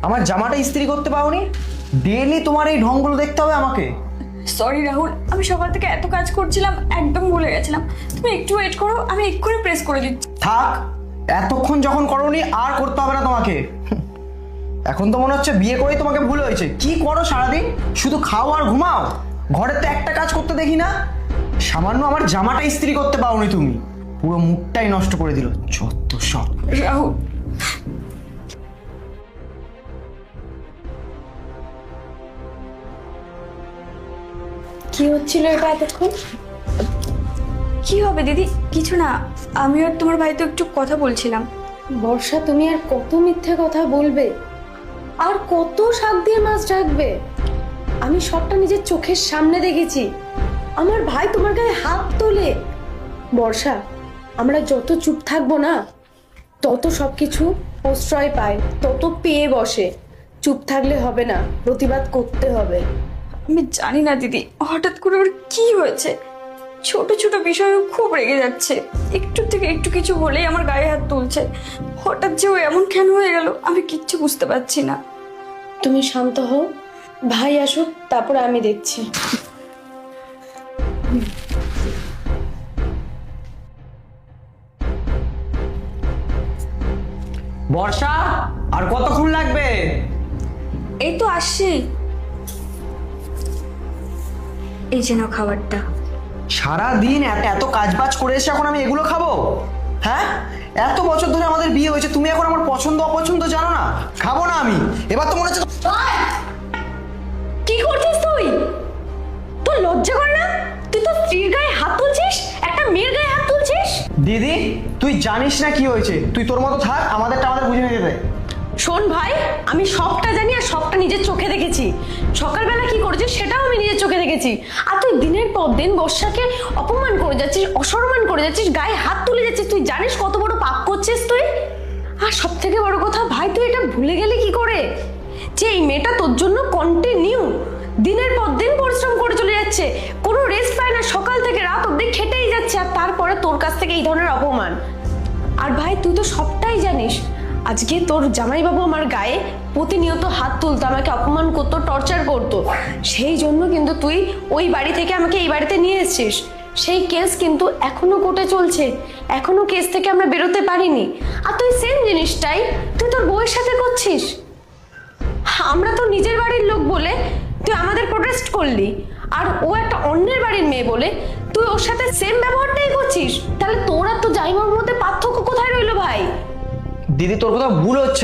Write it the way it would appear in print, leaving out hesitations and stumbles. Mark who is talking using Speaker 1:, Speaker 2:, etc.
Speaker 1: আমার জামাটা ইস্ত্রি করতে পারোনি? ডেইলি তোমার এই ঢংগুলো দেখতে হবে আমাকে?
Speaker 2: সরি রাহুল, আমি সকাল থেকে এত কাজ করছিলাম, একদম ভুলে গেছিলাম। তুমি একটু ওয়েট করো, আমি এক্ষুনি প্রেস করে দিচ্ছি।
Speaker 1: থাক, এতক্ষণ যখন করোনি আর করতে হবে না তোমাকে। এখন তো মনে হচ্ছে বিয়ে করেই তোমাকে ভুল হয়েছে। কি করো সারাদিন? শুধু খাও আর ঘুমাও। ঘরে তো একটা কাজ করতে দেখি না। সামান্য আমার জামাটা ইস্ত্রি করতে পারোনি তুমি, পুরো মুখটাই নষ্ট করে দিল। যত সব।
Speaker 2: রাহুল,
Speaker 3: কি হচ্ছিল এটা এতক্ষণ?
Speaker 2: কি হবে দিদি? কিছু না, আমি আর তোমার ভাই তো একটু কথা বলছিলাম।
Speaker 3: বর্ষা, তুমি আর কত মিথ্যে কথা বলবে? আর কত শাক দিয়ে মাছ ঢাকবে? আমি সবটা নিজের চোখের সামনে দেখেছি। আমার ভাই তোমার গায়ে হাত তোলে। বর্ষা, আমরা যত চুপ থাকবো না, তত সবকিছু প্রশ্রয় পায়, তত পেয়ে বসে। চুপ থাকলে হবে না, প্রতিবাদ করতে হবে।
Speaker 2: আমি জানি না দিদি, হঠাৎ করে ওর কি হয়েছে। ছোট ছোট বিষয়েও খুব রেগে যাচ্ছে। একটু থেকে একটু কিছু হলেই আমার গায়ে হাত তুলছে। হঠাৎ যে ও এমন কেন হয়ে গেল, আমি কিচ্ছু বুঝতে পারছি না।
Speaker 3: তুমি শান্ত হও, ভাই আসুক, তারপরে আমি দেখছি।
Speaker 1: বর্ষা, আর কতক্ষণ লাগবে?
Speaker 2: এই তো আসছি। এই যে নাও খাবারটা।
Speaker 1: সারাদিন এত এত কাজ বাজ করে এসে এখন আমি এগুলো খাবো? হ্যাঁ, এত বছর ধরে আমাদের বিয়ে হয়েছে, তুমি এখন আমার পছন্দ অপছন্দ জানো না? খাবো না আমি। এবার তো মনে হচ্ছে
Speaker 3: কি করছিস তুই? তোর লজ্জা করে না? তুই তো স্ত্রীর গায়ে হাত তুলছিস, একটা মেয়ের গায়ে হাত তুলছিস।
Speaker 1: দিদি, তুই জানিস না কি হয়েছে। তুই তোর মতো থাক, আমাদেরটা আমাদের বুঝে নিতে দে।
Speaker 3: শোন ভাই, আমি সবটা জানি আর সবটা নিজের চোখে দেখেছি। সকালবেলা কি করেছিস সেটাও আমি নিজের চোখে দেখেছি। আর তুই দিনের পর দিন বর্ষাকে অপমান করে যাচ্ছিস, অসম্মান করে যাচ্ছিস, গায়ে হাত তুলে যাচ্ছিস। তুই জানিস কত বড় পাপ করছিস তুই? আর সব থেকে বড় কথা ভাই, তুই এটা ভুলে গেলি কি করে যে এই মেয়েটা তোর জন্য কন্টিনিউ দিনের পর দিন পরিশ্রম করে চলে যাচ্ছে, কোনো রেস্ট পায় না, সকাল থেকে রাত অবধি খেটেই যাচ্ছে, আর তারপরে তোর কাছ থেকে এই ধরনের অপমান। আর ভাই, তুই তো সবটাই জানিস। আজকে তোর জামাইবাবু আমার গায়ে প্রতিনিয়ত হাত তুলতো, আমাকে অপমান করতো, টর্চার করতো। সেই জন্য কিন্তু তুই ওই বাড়ি থেকে আমাকে এই বাড়িতে নিয়ে এসেছিস। সেই কেস কিন্তু এখনো কোর্টে চলছে, এখনো কেস থেকে আমরা বেরোতে পারিনি। আর তুই সেম জিনিসটাই তুই তোর বউয়ের সাথে করছিস। আমরা তো নিজের বাড়ির লোক বলে তুই আমাদের প্রোটেস্ট করলি, আর ও একটা অন্যের বাড়ির মেয়ে বলে তুই ওর সাথে সেম ব্যবহারটাই করছিস। তাহলে তোর আর তো জামাইবাবুর মধ্যে পার্থক্য কোথায় রইলো ভাই?
Speaker 1: দিদি, তোর কথা ভুল হচ্ছে।